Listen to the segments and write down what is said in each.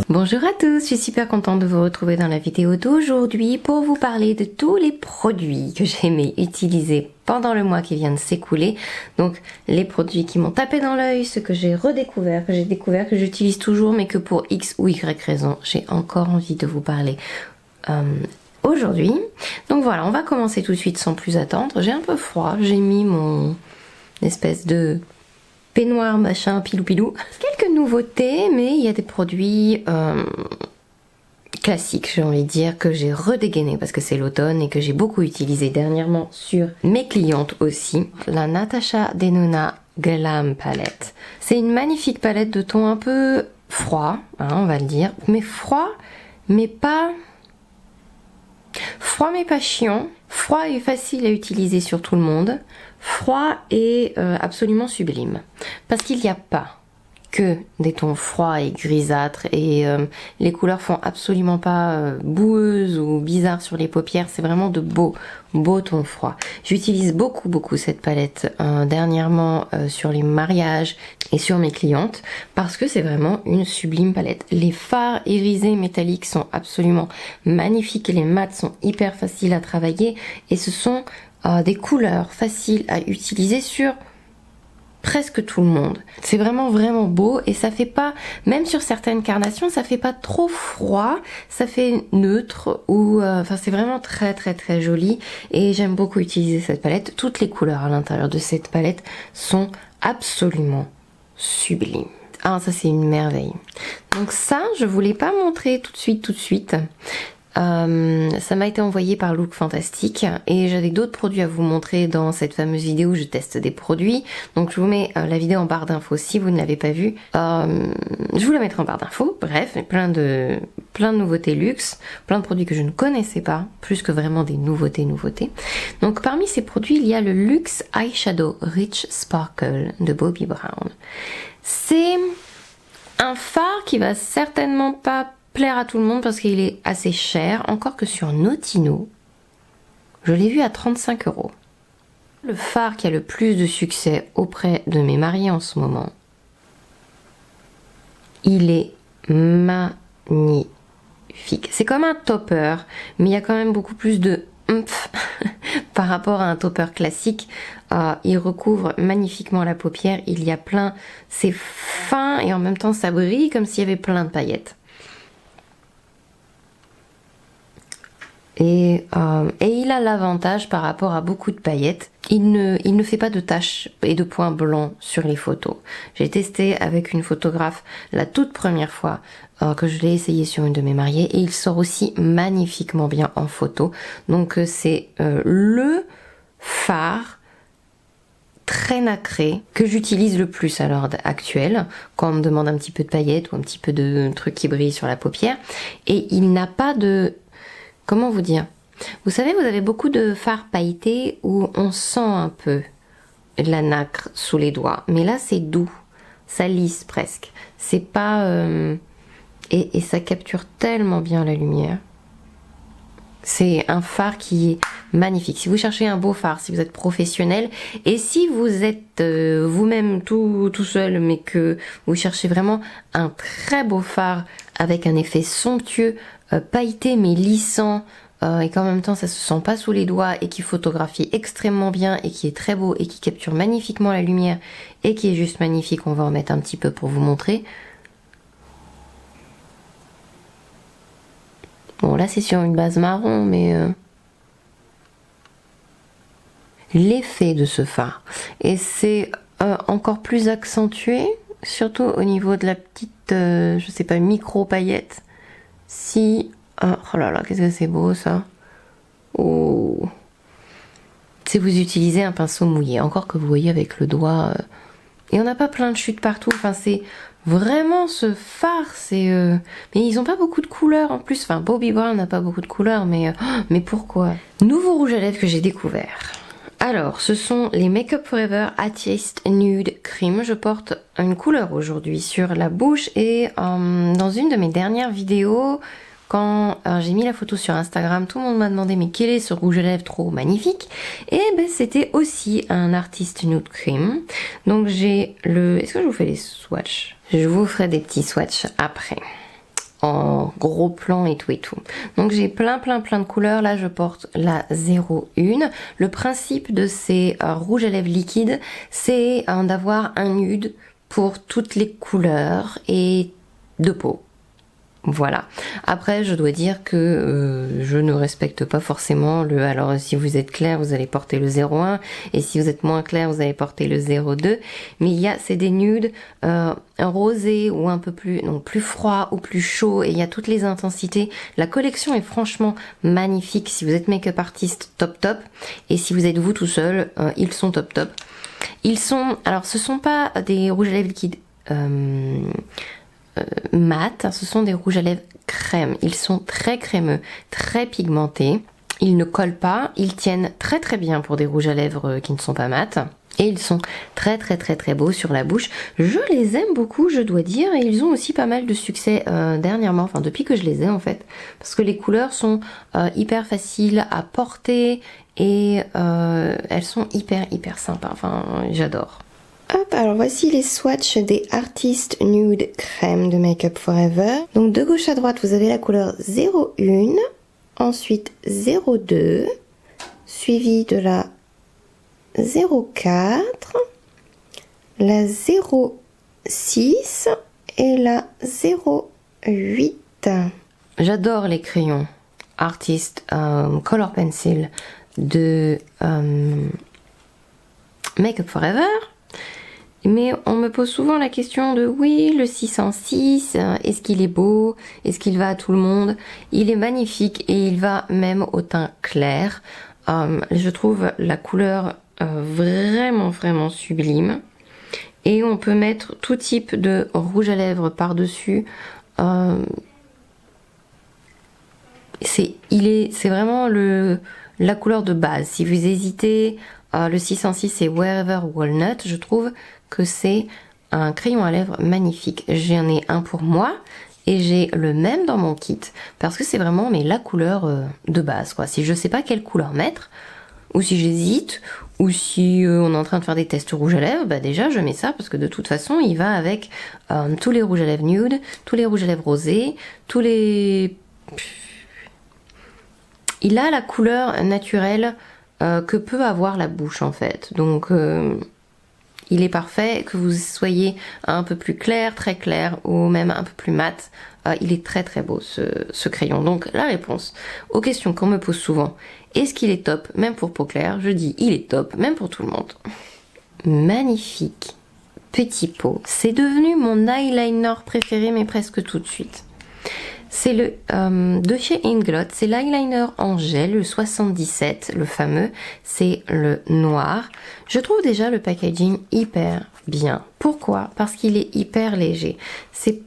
Bonjour à tous, je suis super contente de vous retrouver dans la vidéo d'aujourd'hui pour vous parler de tous les produits que j'ai aimé utiliser pendant le mois qui vient de s'écouler. Donc les produits qui m'ont tapé dans l'œil, ceux que j'ai redécouverts, que j'ai découvert, que j'utilise toujours mais que pour X ou Y raison, j'ai encore envie de vous parler aujourd'hui. Donc voilà, on va commencer tout de suite sans plus attendre. J'ai un peu froid, j'ai mis mon espèce de peignoir machin pilou pilou. Quelques nouveautés, mais il y a des produits classiques, j'ai envie de dire, que j'ai redégainé parce que c'est l'automne et que j'ai beaucoup utilisé dernièrement sur mes clientes aussi. La Natasha Denona Glam Palette. C'est une magnifique palette de ton un peu froid, hein, on va le dire, mais froid, mais pas chiant. Froid et facile à utiliser sur tout le monde. Froid et absolument sublime. Parce qu'il n'y a pas que des tons froids et grisâtres et les couleurs font absolument pas boueuses ou bizarres sur les paupières. C'est vraiment de beaux tons froids. J'utilise beaucoup cette palette dernièrement sur les mariages et sur mes clientes parce que c'est vraiment une sublime palette. Les fards irisés métalliques sont absolument magnifiques et les mats sont hyper faciles à travailler et ce sont des couleurs faciles à utiliser sur presque tout le monde. C'est vraiment beau et ça fait pas, même sur certaines carnations, ça fait pas trop froid, ça fait neutre ou enfin c'est vraiment très joli et j'aime beaucoup utiliser cette palette. Toutes les couleurs à l'intérieur de cette palette sont absolument sublimes. Ah ça c'est une merveille. Donc ça je voulais pas montrer tout de suite. Ça m'a été envoyé par Look Fantastique et j'avais d'autres produits à vous montrer dans cette fameuse vidéo où je teste des produits. Donc je vous mets la vidéo en barre d'infos si vous ne l'avez pas vue. Je vous la mettrai en barre d'infos. Bref, plein de nouveautés luxe, plein de produits que je ne connaissais pas, plus que vraiment des nouveautés. Donc parmi ces produits, il y a le Luxe Eyeshadow Rich Sparkle de Bobbi Brown. C'est un fard qui va certainement pas plaire à tout le monde parce qu'il est assez cher, encore que sur Notino, je l'ai vu à 35 €. Le fard qui a le plus de succès auprès de mes mariés en ce moment, il est magnifique. C'est comme un topper, mais il y a quand même beaucoup plus de oomph par rapport à un topper classique. Il recouvre magnifiquement la paupière, il y a plein, c'est fin et en même temps ça brille comme s'il y avait plein de paillettes. Et il a l'avantage par rapport à beaucoup de paillettes, il ne fait pas de taches et de points blancs sur les photos. J'ai testé avec une photographe la toute première fois que je l'ai essayé sur une de mes mariées et il sort aussi magnifiquement bien en photo. Donc c'est le fard très nacré que j'utilise le plus à l'heure actuelle quand on me demande un petit peu de paillettes ou un petit peu de trucs qui brillent sur la paupière. Et il n'a pas de... Comment vous dire? Vous savez, vous avez beaucoup de fards pailletés où on sent un peu la nacre sous les doigts. Mais là, c'est doux. Ça lisse presque. C'est pas... Et ça capture tellement bien la lumière. C'est un fard qui est magnifique. Si vous cherchez un beau fard, si vous êtes professionnel, et si vous êtes vous-même tout seul, mais que vous cherchez vraiment un très beau fard avec un effet somptueux, pailleté mais lissant, et qu'en même temps ça se sent pas sous les doigts, et qui photographie extrêmement bien, et qui est très beau, et qui capture magnifiquement la lumière, et qui est juste magnifique, on va en mettre un petit peu pour vous montrer. Bon là c'est sur une base marron, mais l'effet de ce fard, et c'est encore plus accentué, surtout au niveau de la petite, je sais pas, micro paillette. Si, oh là là, qu'est-ce que c'est beau ça. Oh. Si vous utilisez un pinceau mouillé, encore que vous voyez avec le doigt, et on n'a pas plein de chutes partout, enfin c'est vraiment ce fard, c'est... Mais ils ont pas beaucoup de couleurs en plus, enfin Bobbi Brown n'a pas beaucoup de couleurs, mais pourquoi? Nouveau rouge à lèvres que j'ai découvert. Alors, ce sont les Make Up For Ever Artist Nude Cream. Je porte une couleur aujourd'hui sur la bouche et dans une de mes dernières vidéos, quand j'ai mis la photo sur Instagram, tout le monde m'a demandé mais quel est ce rouge à lèvres trop magnifique? Et ben c'était aussi un Artist Nude Cream. Donc j'ai le... Est-ce que je vous fais les swatchs? Je vous ferai des petits swatchs après, en gros plan et tout et tout. Donc j'ai plein de couleurs. Là je porte la 01. Le principe de ces rouges à lèvres liquides, c'est d'avoir un nude pour toutes les couleurs et de peau. Voilà. Après, je dois dire que je ne respecte pas forcément le... Alors, si vous êtes clair, vous allez porter le 01. Et si vous êtes moins clair, vous allez porter le 02. Mais il y a, c'est des nudes rosés ou un peu plus... Non, plus froid ou plus chaud. Et il y a toutes les intensités. La collection est franchement magnifique. Si vous êtes make-up artiste, top. Et si vous êtes vous tout seul, ils sont top. Ils sont... Alors, ce sont pas des rouges à lèvres liquides... mat, ce sont des rouges à lèvres crème. Ils sont très crémeux, très pigmentés. Ils ne collent pas, ils tiennent très bien pour des rouges à lèvres qui ne sont pas mat. Et ils sont très beaux sur la bouche. Je les aime beaucoup, je dois dire, et ils ont aussi pas mal de succès dernièrement, enfin depuis que je les ai en fait, parce que les couleurs sont hyper faciles à porter et elles sont hyper sympas. Enfin, j'adore. Hop, alors voici les swatchs des Artist Nude Crème de Make Up For Ever. Donc de gauche à droite, vous avez la couleur 01, ensuite 02, suivi de la 04, la 06 et la 08. J'adore les crayons Artist Color Pencil de Make Up For Ever. Mais on me pose souvent la question de oui, le 606, est-ce qu'il est beau? Est-ce qu'il va à tout le monde? Il est magnifique et il va même au teint clair. Je trouve la couleur vraiment sublime. Et on peut mettre tout type de rouge à lèvres par-dessus. C'est vraiment la couleur de base. Si vous hésitez, le 606 c'est Wherever Walnut. Je trouve que c'est un crayon à lèvres magnifique. J'en ai un pour moi et j'ai le même dans mon kit parce que c'est vraiment la couleur de base, quoi. Si je sais pas quelle couleur mettre, ou si j'hésite, ou si on est en train de faire des tests rouges à lèvres, bah déjà je mets ça parce que de toute façon il va avec tous les rouges à lèvres nude, tous les rouges à lèvres rosés, tous les... Il a la couleur naturelle que peut avoir la bouche en fait. Donc il est parfait, que vous soyez un peu plus clair, très clair, ou même un peu plus mat. Il est très beau ce crayon. Donc la réponse aux questions qu'on me pose souvent, est-ce qu'il est top même pour peau claire? Je dis il est top même pour tout le monde. Magnifique petit pot. C'est devenu mon eyeliner préféré, mais presque tout de suite. C'est le de chez Inglot, c'est l'eyeliner en gel, le 77, le fameux, c'est le noir. Je trouve déjà le packaging hyper bien. Pourquoi? Parce qu'il est hyper léger. C'est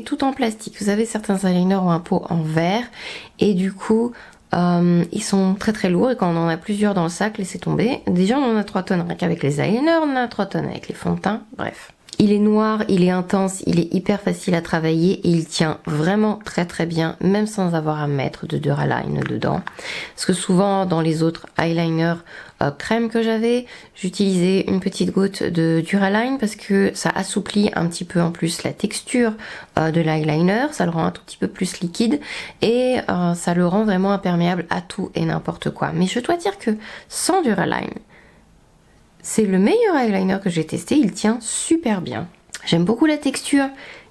tout en plastique. Vous savez, certains eyeliners ont un pot en verre et du coup, ils sont très lourds et quand on en a plusieurs dans le sac, laissez tomber. Déjà, on en a 3 tonnes rien qu'avec les eyeliners, on en a 3 tonnes avec les fonds de teint, bref. Il est noir, il est intense, il est hyper facile à travailler et il tient vraiment très bien, même sans avoir à mettre de Duraline dedans. Parce que souvent dans les autres eyeliners crème que j'avais, j'utilisais une petite goutte de Duraline parce que ça assouplit un petit peu en plus la texture de l'eyeliner, ça le rend un tout petit peu plus liquide et ça le rend vraiment imperméable à tout et n'importe quoi. Mais je dois dire que sans Duraline, c'est le meilleur eyeliner que j'ai testé, il tient super bien. J'aime beaucoup la texture,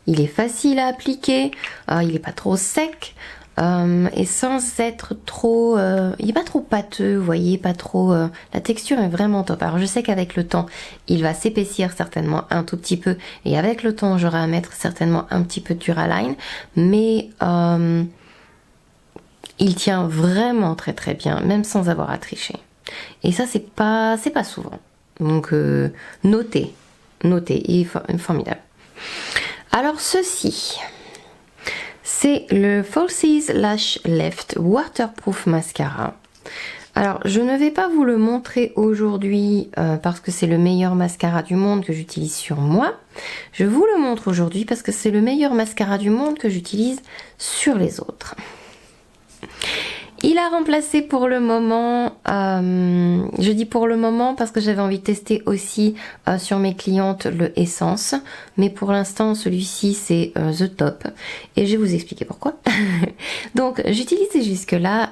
il est facile à appliquer, il n'est pas trop sec et sans être trop... il n'est pas trop pâteux, vous voyez, pas trop... la texture est vraiment top. Alors je sais qu'avec le temps, il va s'épaissir certainement un tout petit peu et avec le temps, j'aurai à mettre certainement un petit peu de Duraline, mais il tient vraiment très bien, même sans avoir à tricher. Et ça, c'est pas souvent. Donc notez, il est formidable. Alors ceci, c'est le Falsies Lash Lift Waterproof Mascara. Alors, je ne vais pas vous le montrer aujourd'hui parce que c'est le meilleur mascara du monde que j'utilise sur moi. Je vous le montre aujourd'hui parce que c'est le meilleur mascara du monde que j'utilise sur les autres. Il a remplacé pour le moment, je dis pour le moment parce que j'avais envie de tester aussi sur mes clientes le Essence, mais pour l'instant celui-ci c'est The Top et je vais vous expliquer pourquoi. Donc j'utilisais jusque là,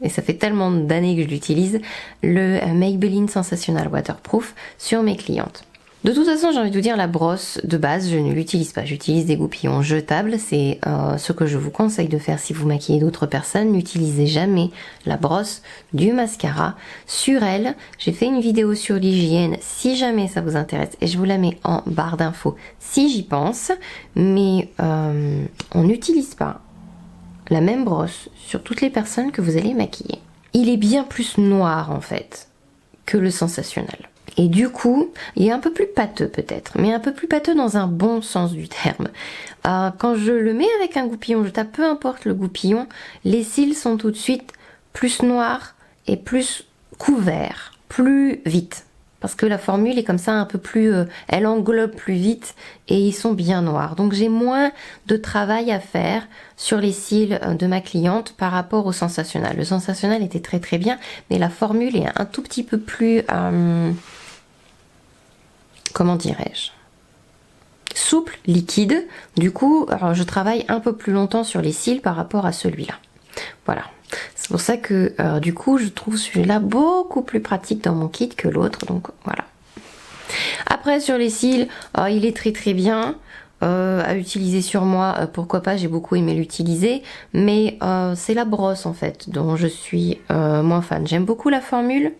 et ça fait tellement d'années que je l'utilise, le Maybelline Sensational Waterproof sur mes clientes. De toute façon, j'ai envie de vous dire, la brosse de base, je ne l'utilise pas. J'utilise des goupillons jetables. C'est ce que je vous conseille de faire si vous maquillez d'autres personnes. N'utilisez jamais la brosse du mascara sur elle. J'ai fait une vidéo sur l'hygiène si jamais ça vous intéresse. Et je vous la mets en barre d'infos si j'y pense. Mais on n'utilise pas la même brosse sur toutes les personnes que vous allez maquiller. Il est bien plus noir en fait que le Sensationnel. Et du coup, il est un peu plus pâteux peut-être, mais un peu plus pâteux dans un bon sens du terme. Quand je le mets avec un goupillon jetable, peu importe le goupillon, les cils sont tout de suite plus noirs et plus couverts, plus vite. Parce que la formule est comme ça un peu plus, elle englobe plus vite et ils sont bien noirs. Donc j'ai moins de travail à faire sur les cils de ma cliente par rapport au Sensationnel. Le Sensationnel était très très bien, mais la formule est un tout petit peu plus, comment dirais-je, souple, liquide. Du coup, alors je travaille un peu plus longtemps sur les cils par rapport à celui-là. Voilà. C'est pour ça que du coup je trouve celui-là beaucoup plus pratique dans mon kit que l'autre, donc voilà. Après sur les cils, il est très très bien à utiliser sur moi, pourquoi pas, j'ai beaucoup aimé l'utiliser, mais c'est la brosse en fait dont je suis moins fan. J'aime beaucoup la formule,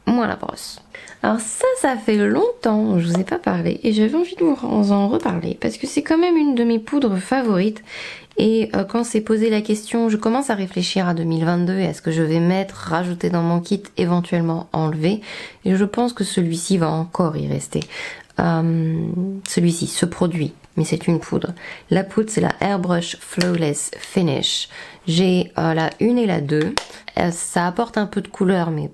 moins la brosse. Alors ça fait longtemps, je vous ai pas parlé et j'avais envie de vous en reparler parce que c'est quand même une de mes poudres favorites. Et quand s'est posé la question, je commence à réfléchir à 2022 et à ce que je vais mettre, rajouter dans mon kit, éventuellement enlever. Et je pense que celui-ci va encore y rester. Celui-ci, ce produit, mais c'est une poudre. La poudre, c'est la Airbrush Flawless Finish. J'ai la 1 et la 2. Ça apporte un peu de couleur, mais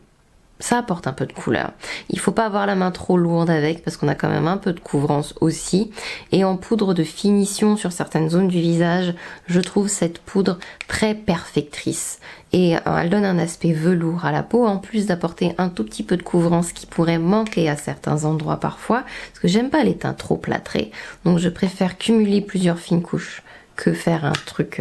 ça apporte un peu de couleur. Il faut pas avoir la main trop lourde avec parce qu'on a quand même un peu de couvrance aussi. Et en poudre de finition sur certaines zones du visage, je trouve cette poudre très perfectrice. Et elle donne un aspect velours à la peau en plus d'apporter un tout petit peu de couvrance qui pourrait manquer à certains endroits parfois. Parce que j'aime pas les teints trop plâtrés. Donc je préfère cumuler plusieurs fines couches que faire un truc...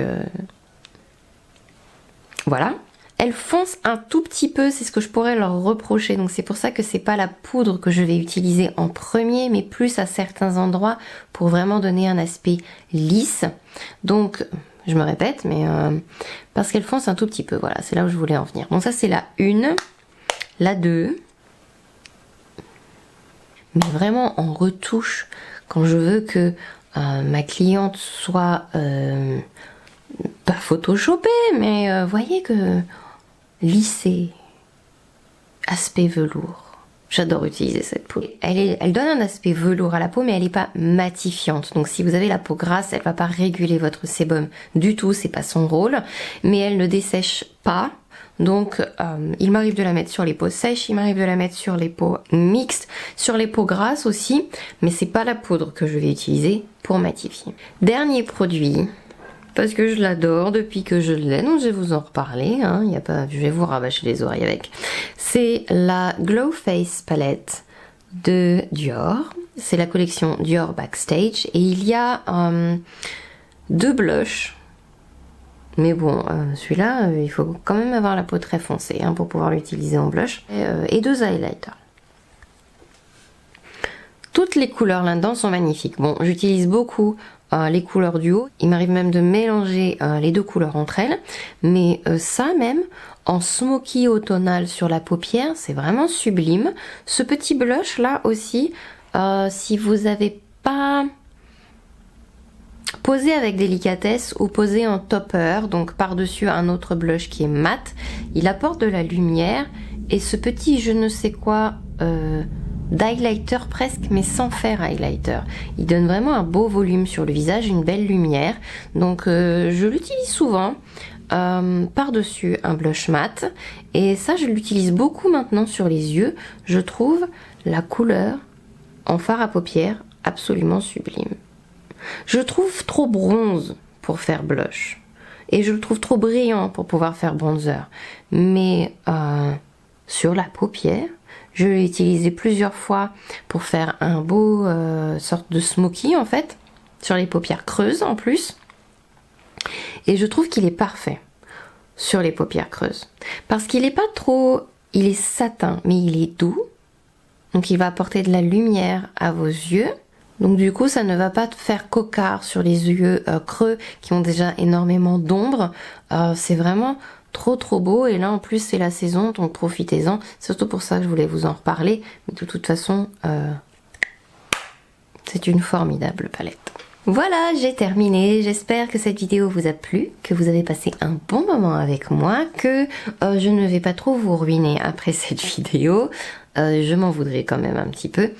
Voilà. Elle fonce un tout petit peu, c'est ce que je pourrais leur reprocher, donc c'est pour ça que c'est pas la poudre que je vais utiliser en premier, mais plus à certains endroits pour vraiment donner un aspect lisse. Donc, je me répète, mais parce qu'elle fonce un tout petit peu, voilà, c'est là où je voulais en venir. Donc ça c'est la 1, la 2, mais vraiment en retouche, quand je veux que ma cliente soit pas photoshopée, mais voyez que... lissée, aspect velours. J'adore utiliser cette poudre. Elle donne un aspect velours à la peau, mais elle n'est pas matifiante. Donc si vous avez la peau grasse, elle va pas réguler votre sébum du tout, c'est pas son rôle. Mais elle ne dessèche pas. Donc il m'arrive de la mettre sur les peaux sèches, il m'arrive de la mettre sur les peaux mixtes, sur les peaux grasses aussi. Mais c'est pas la poudre que je vais utiliser pour matifier. Dernier produit... parce que je l'adore depuis que je l'ai, donc je vais vous en reparler, hein, y a pas, je vais vous rabâcher les oreilles avec. C'est la Glow Face Palette de Dior, c'est la collection Dior Backstage, et il y a 2 blushs, mais bon, celui-là, il faut quand même avoir la peau très foncée hein, pour pouvoir l'utiliser en blush, et 2 highlighters. Toutes les couleurs là-dedans sont magnifiques. Bon, j'utilise beaucoup les couleurs du haut. Il m'arrive même de mélanger les 2 couleurs entre elles. Mais ça même, en smoky automnal sur la paupière, c'est vraiment sublime. Ce petit blush là aussi, si vous n'avez pas posé avec délicatesse ou posé en topper, donc par-dessus un autre blush qui est mat, il apporte de la lumière. Et ce petit je ne sais quoi... d'highlighter presque, mais sans faire highlighter. Il donne vraiment un beau volume sur le visage, une belle lumière. Donc je l'utilise souvent. par-dessus un blush mat. Et ça, je l'utilise beaucoup maintenant sur les yeux. Je trouve la couleur en fard à paupières absolument sublime. Je le trouve trop bronze pour faire blush. Et je le trouve trop brillant pour pouvoir faire bronzer. Mais sur la paupière, je l'ai utilisé plusieurs fois pour faire un beau sorte de smoky en fait. Sur les paupières creuses en plus. Et je trouve qu'il est parfait sur les paupières creuses. Parce qu'il n'est pas trop... Il est satin, mais il est doux. Donc il va apporter de la lumière à vos yeux. Donc du coup, ça ne va pas te faire cocard sur les yeux creux qui ont déjà énormément d'ombre. C'est vraiment trop beau. Et là, en plus, c'est la saison, donc profitez-en. Surtout pour ça que je voulais vous en reparler. Mais de toute façon, c'est une formidable palette. Voilà, j'ai terminé. J'espère que cette vidéo vous a plu, que vous avez passé un bon moment avec moi, que je ne vais pas trop vous ruiner après cette vidéo. Je m'en voudrais quand même un petit peu.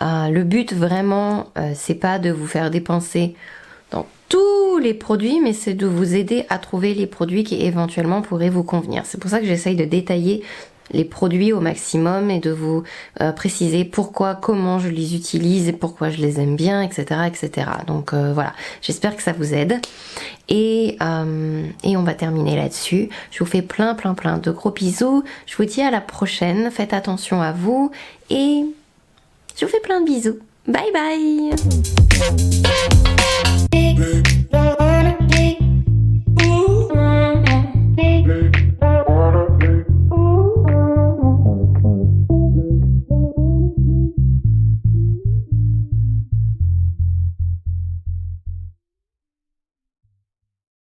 Le but vraiment, c'est pas de vous faire dépenser dans tous les produits, mais c'est de vous aider à trouver les produits qui éventuellement pourraient vous convenir. C'est pour ça que j'essaye de détailler les produits au maximum et de vous préciser pourquoi, comment je les utilise et pourquoi je les aime bien, etc. etc. Donc voilà, j'espère que ça vous aide. Et on va terminer là-dessus. Je vous fais plein de gros bisous. Je vous dis à la prochaine. Faites attention à vous et je vous fais plein de bisous. Bye bye.